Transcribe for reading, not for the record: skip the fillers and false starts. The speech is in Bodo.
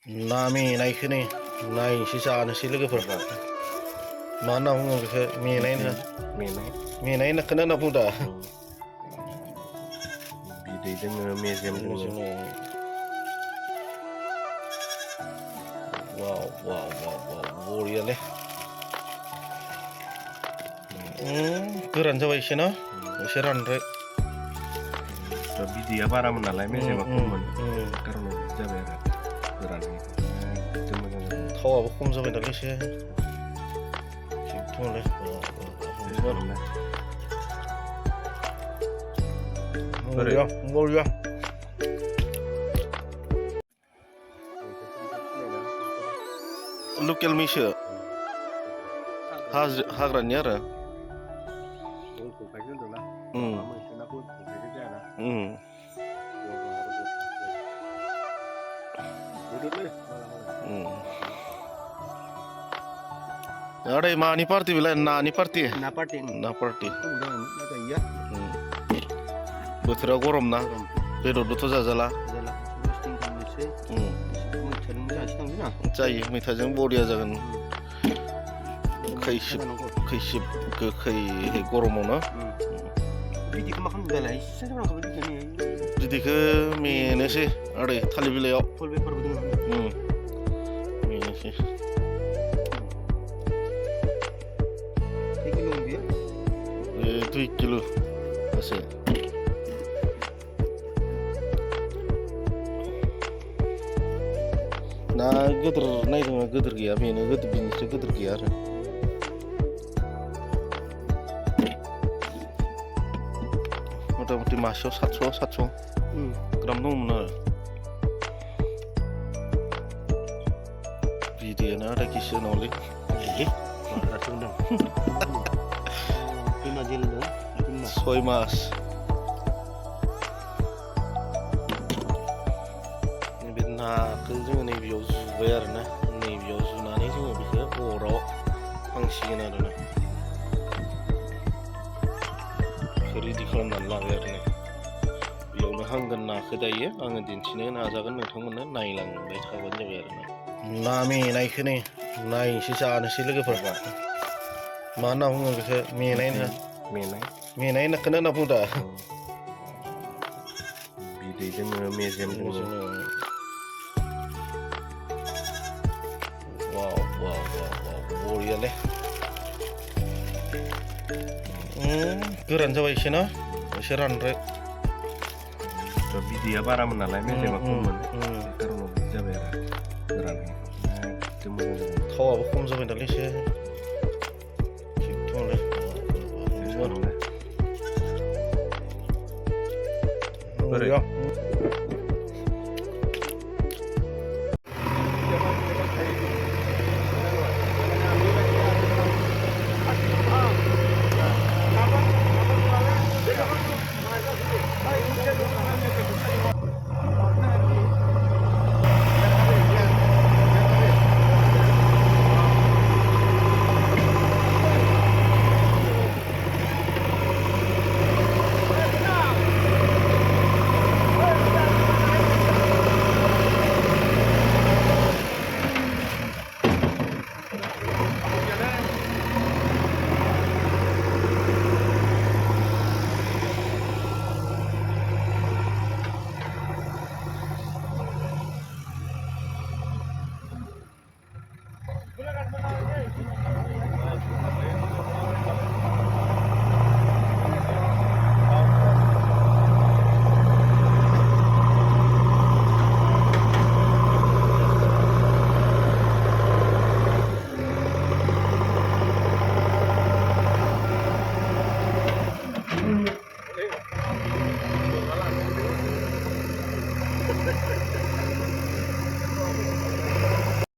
ना मेनायखौ नै नायनोसै जानोसै लोगोफोर मा होनना बुङो बेखौ मेनाय होननाखौनो होनना बुंदा बिदै दोङो मेजेम दोङो वाव वाव वाव वाव बरियालै गोरान जाबाय एसे ना एसे रानद्राय बिदैया बारामोन नालाय मेजेमा खममोन कारनाव जाबाय आरो गोरान थावाबो खम जाबाय नालाय एसे बरिया लकेल मैसो हाग्रानि आरो आरे मानि पार्टी बेलाय नानि पार्टी ना पार्टी बोथोरा गरम ना बेदरबोथ' जाजाला जायो मैथाजों बरिया जागोन खैसिब गोखै गरमाव ना बिदैखौ मेनोसै आदै थालिर बिलाइयाव मेनोसै 2 kilo masih nah geder naik dengan geder gaya ini geder bisnisnya geder gaya motor-motor masuk 700 gram dong bener videonya ada kisah nolih soy mas bे नाखौ जोङो नैबेयाव जुबाय आरोना नैबेयाव जुनानै जोङो बेखौ अराव हांसिगोन आरोना रेडि खालामनानै लाबाय आरोना बेयावनो हांगोन नाखौ दायो आङो दिन्थिनो नाजागोन नोंथांमोननो नायलांबाय थाबानो जाबाय आरोना ना मेनायखौ नै नायनोसै जानोसै लोगोफोर मा होनना बुङो बेखौ मेनाय होननाखौनो होनना बुंदा बिदै दोङो मेजेम दोङो वाव वाव वाव वाव बरियालै गोरान जाबाय एसे ना एसे रानद्राय बिदैया बारामोन नालाय मेजेमा खममोन कारनाव जाबाय आरो गोरान थावाबो खम जाबाय नालाय एसे बरिया